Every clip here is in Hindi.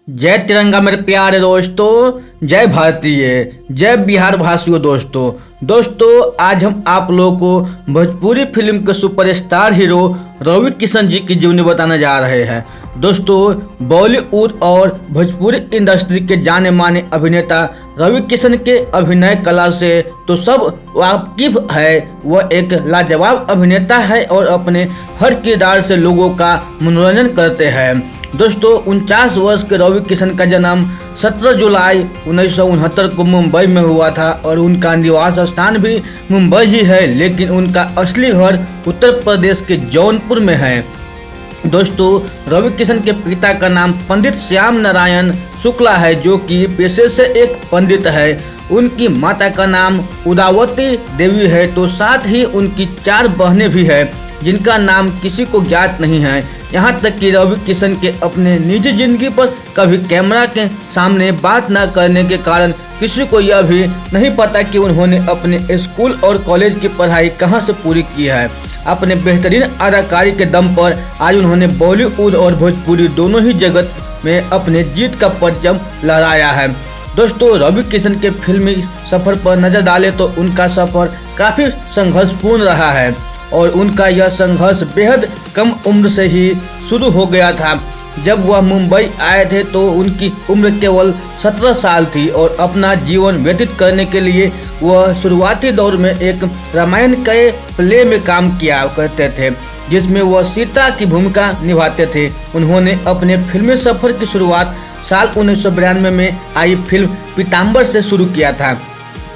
जय तिरंगा मेरे प्यारे दोस्तों, जय भारतीय, जय बिहार भाषियों। दोस्तों आज हम आप लोगों को भोजपुरी फिल्म के सुपरस्टार हीरो रवि किशन जी की जीवनी बताने जा रहे हैं। दोस्तों बॉलीवुड और भोजपुरी इंडस्ट्री के जाने माने अभिनेता रवि किशन के अभिनय कला से तो सब वाकिफ है। वह एक लाजवाब अभिनेता है और अपने हर किरदार से लोगों का मनोरंजन करते हैं। दोस्तों 49 वर्ष के रवि किशन का जन्म 17 जुलाई 1969 को मुंबई में हुआ था और उनका निवास स्थान भी मुंबई ही है, लेकिन उनका असली घर उत्तर प्रदेश के जौनपुर में है। दोस्तों रवि किशन के पिता का नाम पंडित श्याम नारायण शुक्ला है, जो कि पेशे से एक पंडित है। उनकी माता का नाम उदावती देवी है, तो साथ ही उनकी 4 बहनें भी है जिनका नाम किसी को ज्ञात नहीं है। यहाँ तक कि रवि किशन के अपने निजी जिंदगी पर कभी कैमरा के सामने बात न करने के कारण किसी को यह भी नहीं पता कि उन्होंने अपने स्कूल और कॉलेज की पढ़ाई कहाँ से पूरी की है। अपने बेहतरीन अदाकारी के दम पर आज उन्होंने बॉलीवुड और भोजपुरी दोनों ही जगत में अपने जीत का परचम लहराया है। दोस्तों रवि किशन के फिल्मी सफ़र पर नज़र डालें तो उनका सफ़र काफ़ी संघर्षपूर्ण रहा है और उनका यह संघर्ष बेहद कम उम्र से ही शुरू हो गया था। जब वह मुंबई आए थे तो उनकी उम्र केवल 17 साल थी और अपना जीवन व्यतीत करने के लिए वह शुरुआती दौर में एक रामायण के प्ले में काम किया करते थे, जिसमें वह सीता की भूमिका निभाते थे। उन्होंने अपने फिल्मी सफ़र की शुरुआत साल 1992 में आई फिल्म पीताम्बर से शुरू किया था,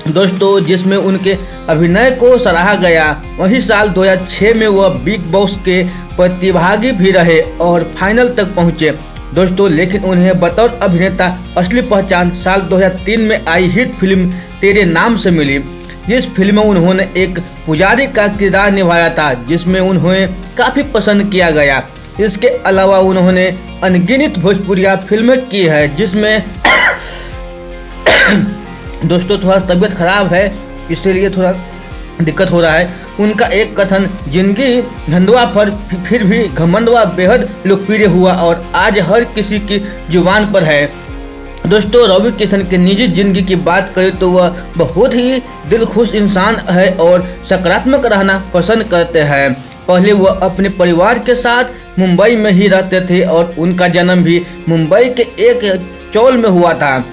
दोस्तों जिसमें उनके अभिनय को सराहा गया। वही साल 2006 में वह बिग बॉस के प्रतिभागी भी रहे और फाइनल तक पहुंचे दोस्तों, लेकिन उन्हें बतौर अभिनेता असली पहचान साल 2003 में आई हिट फिल्म तेरे नाम से मिली। इस फिल्म में उन्होंने एक पुजारी का किरदार निभाया था, जिसमें उन्हें काफ़ी पसंद किया गया। इसके अलावा उन्होंने अनगिनत भोजपुरिया फिल्में की है, जिसमें दोस्तों थोड़ा तबीयत खराब है इसीलिए थोड़ा दिक्कत हो रहा है। उनका एक कथन जिंदगी धंधुआ पर फिर भी घमंडवा बेहद लोकप्रिय हुआ और आज हर किसी की जुबान पर है। दोस्तों रवि किशन के निजी जिंदगी की बात करें तो वह बहुत ही दिलखुश इंसान है और सकारात्मक रहना पसंद करते हैं। पहले वह अपने परिवार के साथ मुंबई में ही रहते थे और उनका जन्म भी मुंबई के एक चौल में हुआ था,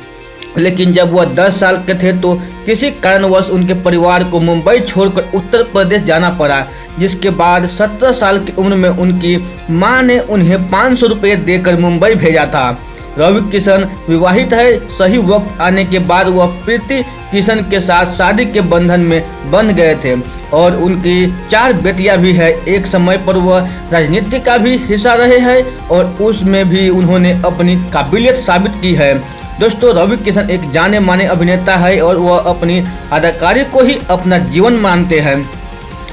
लेकिन जब वह 10 साल के थे तो किसी कारणवश उनके परिवार को मुंबई छोड़कर उत्तर प्रदेश जाना पड़ा, जिसके बाद 17 साल की उम्र में उनकी मां ने उन्हें 500 रुपये देकर मुंबई भेजा था। रवि किशन विवाहित है। सही वक्त आने के बाद वह प्रीति किशन के साथ शादी के बंधन में बंध गए थे और उनकी 4 बेटियां भी है। एक समय पर वह राजनीति का भी हिस्सा रहे हैं और उसमें भी उन्होंने अपनी काबिलियत साबित की है। दोस्तों रवि किशन एक जाने माने अभिनेता है और वह अपनी अदाकारी को ही अपना जीवन मानते हैं।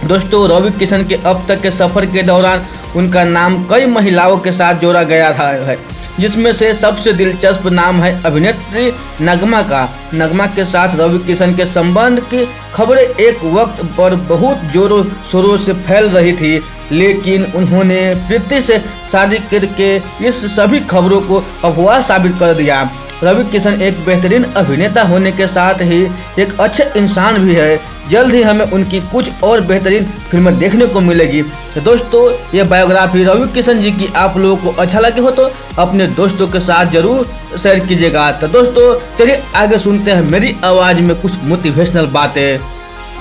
दोस्तों रवि किशन के अब तक के सफ़र के दौरान उनका नाम कई महिलाओं के साथ जोड़ा गया था है, जिसमें से सबसे दिलचस्प नाम है अभिनेत्री नगमा का। नगमा के साथ रवि किशन के संबंध की खबरें एक वक्त पर बहुत जोरों शोरों से फैल रही थी, लेकिन उन्होंने प्रीति से शादी करके इस सभी खबरों को अफवाह साबित कर दिया। रवि किशन एक बेहतरीन अभिनेता होने के साथ ही एक अच्छे इंसान भी है। जल्द ही हमें उनकी कुछ और बेहतरीन फिल्में देखने को मिलेगी। तो दोस्तों ये बायोग्राफी रवि किशन जी की आप लोगों को अच्छा लगे हो तो अपने दोस्तों के साथ जरूर शेयर कीजिएगा। तो दोस्तों चलिए आगे सुनते हैं मेरी आवाज़ में कुछ मोटिवेशनल बातें।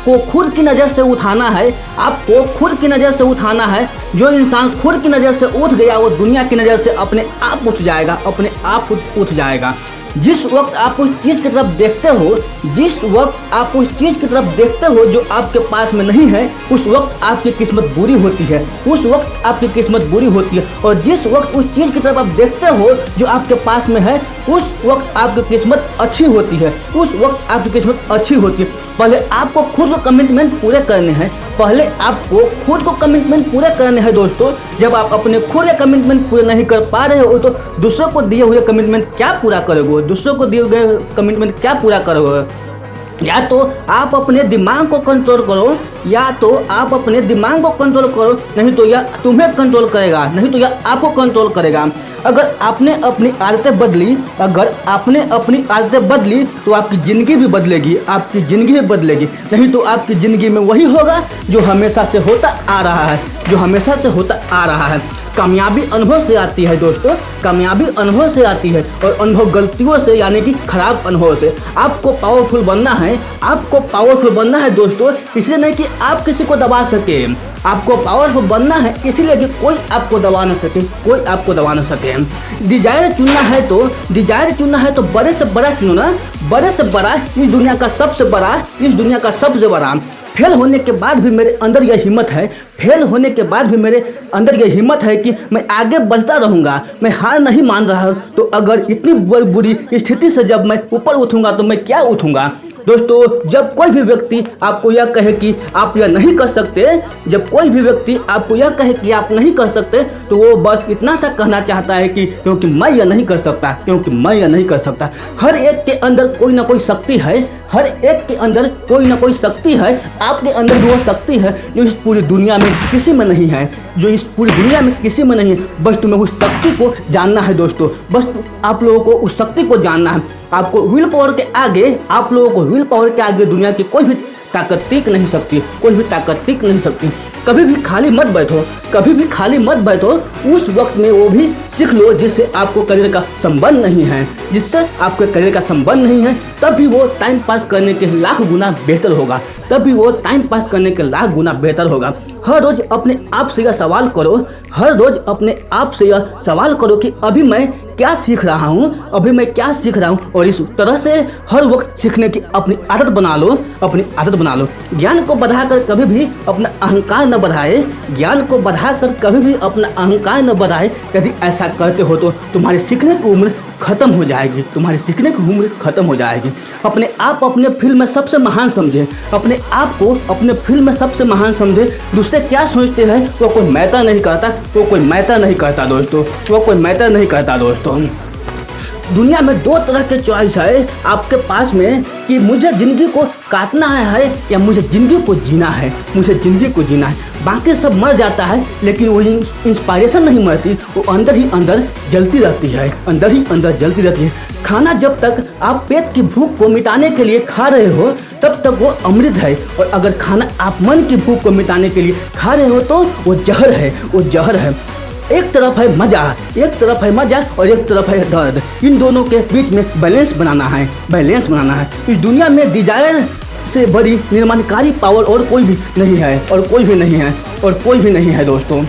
को खुद की नज़र से उठाना है, आपको खुद की नज़र से उठाना है। जो इंसान खुद की नज़र से उठ गया वो दुनिया की नज़र से अपने आप उठ जाएगा, अपने आप उठ जाएगा। जिस वक्त आप उस चीज़ की तरफ देखते हो, जिस वक्त आप उस चीज़ की तरफ देखते हो जो आपके पास में नहीं है, उस वक्त आपकी किस्मत बुरी होती है, उस वक्त आपकी किस्मत बुरी होती है। और जिस वक्त उस चीज़ की तरफ आप देखते हो जो आपके पास में है, उस वक्त आपकी किस्मत अच्छी होती है, उस वक्त आपकी किस्मत अच्छी होती है। पहले आपको खुद को कमिटमेंट पूरे करने हैं, पहले आपको खुद को कमिटमेंट पूरे करने हैं। दोस्तों जब आप अपने खुद के कमिटमेंट पूरे नहीं कर पा रहे हो तो दूसरों को दिए हुए कमिटमेंट क्या पूरा करोगे, दूसरों को दिए गए कमिटमेंट क्या पूरा करोगे। या तो आप अपने दिमाग को कंट्रोल करो, या तो आप अपने दिमाग को कंट्रोल करो, नहीं तो यह तुम्हें कंट्रोल करेगा, नहीं तो यह आपको कंट्रोल करेगा। अगर आपने अपनी आदतें बदली, अगर आपने अपनी आदतें बदली तो आपकी ज़िंदगी भी बदलेगी, आपकी ज़िंदगी भी बदलेगी। नहीं तो आपकी ज़िंदगी में वही होगा जो हमेशा से होता आ रहा है, जो हमेशा से होता आ रहा है। कामयाबी अनुभव से आती है दोस्तों, कामयाबी अनुभव से आती है, और अनुभव गलतियों से, यानी कि खराब अनुभव से। आपको पावरफुल बनना है, आपको पावरफुल बनना है दोस्तों, इसलिए नहीं कि आप किसी को दबा सके, आपको पावरफुल बनना है इसलिए कि कोई आपको दबा न सके, कोई आपको दबा न सके। डिजायर चुनना है तो, डिजायर चुनना है तो बड़े से बड़ा चुनो ना, बड़े से बड़ा, इस दुनिया का सबसे बड़ा, इस दुनिया का सबसे बड़ा। फेल होने के बाद भी मेरे अंदर यह हिम्मत है, फेल होने के बाद भी मेरे अंदर यह हिम्मत है कि मैं आगे बढ़ता रहूँगा, मैं हार नहीं मान रहा। तो अगर इतनी बुरी स्थिति से जब मैं ऊपर उठूँगा तो मैं क्या उठूँगा। दोस्तों, जब कोई भी व्यक्ति आपको यह कहे कि आप यह नहीं कर सकते, जब कोई भी व्यक्ति आपको यह कहे कि आप नहीं कर सकते, तो वो बस इतना सा कहना चाहता है कि क्योंकि मैं यह नहीं कर सकता, क्योंकि मैं यह नहीं कर सकता। हर एक के अंदर कोई ना कोई शक्ति है, हर एक के अंदर कोई ना कोई शक्ति है। आपके अंदर भी वो शक्ति है जो इस पूरी दुनिया में किसी में नहीं है, जो इस पूरी दुनिया में किसी में नहीं है। बस तुम्हें उस शक्ति को जानना है दोस्तों, बस आप लोगों को उस शक्ति को जानना है। आपको विल पावर के आगे, आप लोगों को विल पावर के आगे दुनिया की कोई भी ताकत टिक नहीं सकती, कोई भी ताकत टिक नहीं सकती। कभी भी खाली मत बैठो, कभी भी खाली मत बैठो। उस वक्त में वो भी सीख लो जिससे आपको करियर का संबंध नहीं है, जिससे आपके करियर का संबंध नहीं है। तब भी वो टाइम पास करने के लाख गुना बेहतर होगा, तब भी वो टाइम पास करने के लाख गुना बेहतर होगा। हर रोज अपने आप से यह सवाल करो, हर रोज अपने आप से यह सवाल करो कि अभी मैं क्या सीख रहा हूँ, अभी मैं क्या सीख रहा हूँ। और इस तरह से हर वक्त सीखने की अपनी आदत बना लो, अपनी आदत बना लो। ज्ञान को बढ़ाकर कभी भी अपना अहंकार न बढ़ाए, ज्ञान को बढ़ाकर कभी भी अपना अहंकार न बढ़ाए। यदि ऐसा करते हो तो तुम्हारी सीखने की उम्र खत्म हो जाएगी, तुम्हारी सीखने की उम्र खत्म हो जाएगी। अपने आप अपने फील्ड में सबसे महान समझे, अपने आप को अपने फील्ड में सबसे महान समझे। दूसरे क्या सोचते हैं वो कोई मैटर नहीं करता, वो कोई मैटर नहीं करता दोस्तों, वो कोई मैटर नहीं करता दोस्तों। दुनिया में दो तरह के चॉइस है आपके पास में कि मुझे ज़िंदगी को काटना है या मुझे ज़िंदगी को जीना है, मुझे ज़िंदगी को जीना है। बाकी सब मर जाता है लेकिन वो इंस्पायरेशन नहीं मरती, वो अंदर ही अंदर जलती रहती है, अंदर ही अंदर जलती रहती है। खाना जब तक आप पेट की भूख को मिटाने के लिए खा रहे हो तब तक वो अमृत है, और अगर खाना आप मन की भूख को मिटाने के लिए खा रहे हो तो वो जहर है, वो जहर है। एक तरफ है मजा, एक तरफ है मजा और एक तरफ है दर्द। इन दोनों के बीच में बैलेंस बनाना है, बैलेंस बनाना है। इस दुनिया में डिजायर से बड़ी निर्माणकारी पावर और कोई भी नहीं है, और कोई भी नहीं है, और कोई भी नहीं है दोस्तों।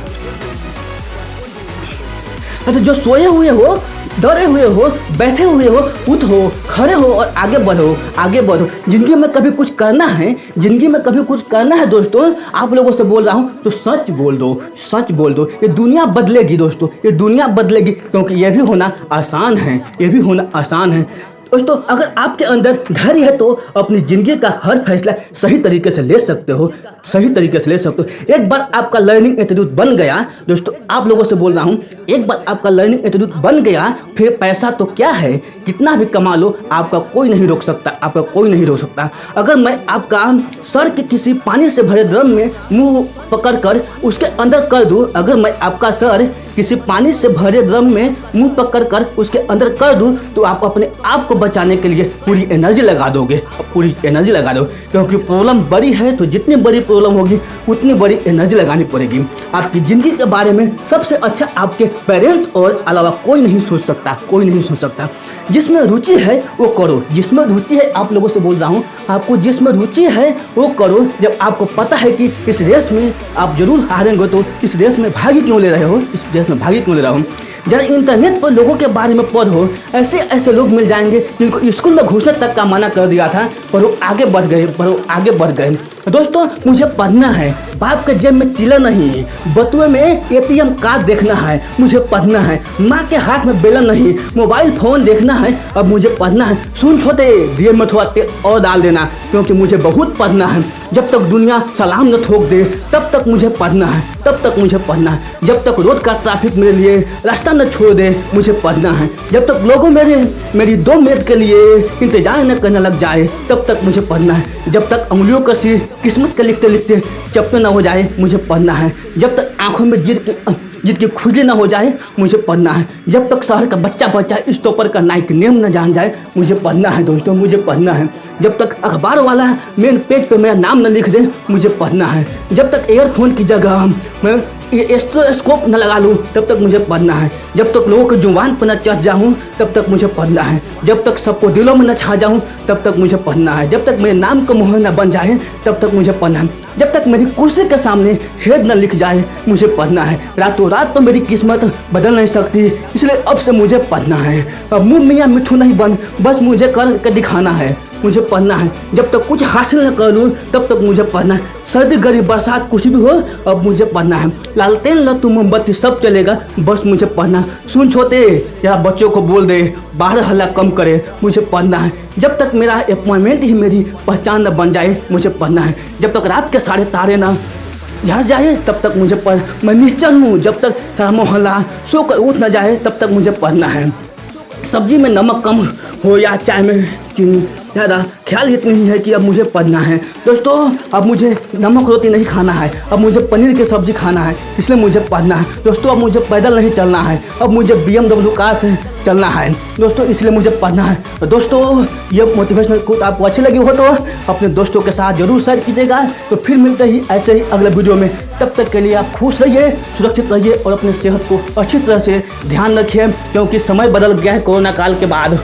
अच्छा, जो सोए हुए हो, डरे हुए हो, बैठे हुए हो, उठो, खड़े हो और आगे बढ़ो, आगे बढ़ो। जिंदगी में कभी कुछ करना है, जिंदगी में कभी कुछ करना है दोस्तों, आप लोगों से बोल रहा हूँ तो सच बोल दो, सच बोल दो। ये दुनिया बदलेगी दोस्तों, ये दुनिया बदलेगी, क्योंकि ये भी होना आसान है, ये भी होना आसान है दोस्तों। अगर आपके अंदर धैर्य है तो अपनी ज़िंदगी का हर फैसला सही तरीके से ले सकते हो, सही तरीके से ले सकते हो। एक बार आपका लर्निंग एटीट्यूड बन गया दोस्तों, आप लोगों से बोल रहा हूँ, एक बार आपका लर्निंग एटीट्यूड बन गया, फिर पैसा तो क्या है, कितना भी कमा लो, आपका कोई नहीं रोक सकता, आपका कोई नहीं रोक सकता। अगर मैं आपका सर के किसी पानी से भरे ड्रम में मुँह पकड़कर उसके अंदर कर दूँ, अगर मैं आपका सर किसी पानी से भरे ड्रम में मुंह पकड़कर उसके अंदर कर दूं, तो आप अपने आप को बचाने के लिए पूरी एनर्जी लगा दोगे, पूरी एनर्जी लगा दो। क्योंकि प्रॉब्लम बड़ी है तो जितनी बड़ी प्रॉब्लम होगी उतनी बड़ी एनर्जी लगानी पड़ेगी। आपकी ज़िंदगी के बारे में सबसे अच्छा आपके पेरेंट्स और अलावा कोई नहीं सोच सकता, कोई नहीं सोच सकता। जिसमें रुचि है वो करो, जिसमें रुचि है, आप लोगों से बोल रहा हूँ, आपको जिसमें रुचि है वो करो। जब आपको पता है कि इस रेस में आप जरूर हारेंगे तो इस रेस में भागी क्यों ले रहे हो, इस रेस में भागी क्यों ले रहा हूँ। जरा इंटरनेट पर लोगों के बारे में पढ़ो, ऐसे ऐसे लोग मिल जाएंगे जिनको स्कूल में घुसने तक का मना कर दिया था, पर वो आगे बढ़ गए, पर वो आगे बढ़ गए। दोस्तों, मुझे पढ़ना है, बाप के जेब में चिल्ला नहीं, बटुए में ATM कार्ड देखना है, मुझे पढ़ना है। माँ के हाथ में बेलन नहीं, मोबाइल फ़ोन देखना है, अब मुझे पढ़ना है। सुन छोटे, दिए में थोड़ा तेल और डाल देना, क्योंकि मुझे बहुत पढ़ना है। जब तक दुनिया सलाम न ठोक दे तब तक मुझे पढ़ना है, तब तक मुझे पढ़ना है। जब तक रोड का ट्रैफिक मेरे लिए रास्ता न छोड़ दे मुझे पढ़ना है। जब तक लोगों मेरी 2 मिनट के लिए इंतजार न करने लग जाए तब तक मुझे पढ़ना है। जब तक उंगलियों का सिर किस्मत के लिखते लिखते चपटे न हो जाए मुझे पढ़ना है। जब तक आंखों में जीत की खुजली ना हो जाए मुझे पढ़ना है। जब तक शहर का बच्चा इस टॉपर का नाइक नेम न जान जाए मुझे पढ़ना है दोस्तों, मुझे पढ़ना है। जब तक अखबार वाला मेन पेज पे मेरा नाम न लिख दे मुझे पढ़ना है। जब तक एयरफोन की जगह मैं स्टेथोस्कोप न लगा लूँ तब तक मुझे पढ़ना है। जब तक लोगों के जुबान पर न चढ़ जाऊँ तब तक मुझे पढ़ना है। जब तक सबको दिलों में न छा जाऊँ तब तक मुझे पढ़ना है। जब तक मेरे नाम का मुहर न बन जाए तब तक मुझे पढ़ना है। जब तक मेरी कुर्सी के सामने हेड न लिख जाए मुझे पढ़ना है। रातों रात तो मेरी किस्मत बदल नहीं सकती, इसलिए अब से मुझे पढ़ना है। अब मुँह मियाँ मिठू नहीं बन, बस मुझे कर के दिखाना है, मुझे पढ़ना है। जब तक कुछ हासिल न कर लूँ तब तक मुझे पढ़ना है। सर्दी गर्मी बरसात कुछ भी हो अब मुझे पढ़ना है। लालटेन लट्टू मोमबत्ती सब चलेगा, बस मुझे पढ़ना है। सुन छोटे, यार बच्चों को बोल दे बाहर हल्ला कम करे, मुझे पढ़ना है। जब तक मेरा अपॉइंटमेंट ही मेरी पहचान न बन जाए मुझे पढ़ना है। जब तक रात के सारे तारे ना झड़ जाए तब तक मुझे मैं निश्चल हूँ। जब तक सारा मोहल्ला सोकर उठ न जाए तब तक मुझे पढ़ना है। सब्जी में नमक कम हो या चाय में चीनी ज़्यादा, ख्याल इतना ही है कि अब मुझे पढ़ना है। दोस्तों अब मुझे नमक रोटी नहीं खाना है, अब मुझे पनीर की सब्ज़ी खाना है, इसलिए मुझे पढ़ना है। दोस्तों अब मुझे पैदल नहीं चलना है, अब मुझे BMW कार से चलना है दोस्तों, इसलिए मुझे पढ़ना है। तो दोस्तों ये मोटिवेशनल कोट आपको अच्छी लगी हो तो अपने दोस्तों के साथ जरूर शेयर कीजिएगा। तो फिर मिलते ही ऐसे ही अगले वीडियो में, तब तक के लिए आप खुश रहिए, सुरक्षित रहिए और अपने सेहत को अच्छी तरह से ध्यान रखिए, क्योंकि समय बदल गया है कोरोना काल के बाद।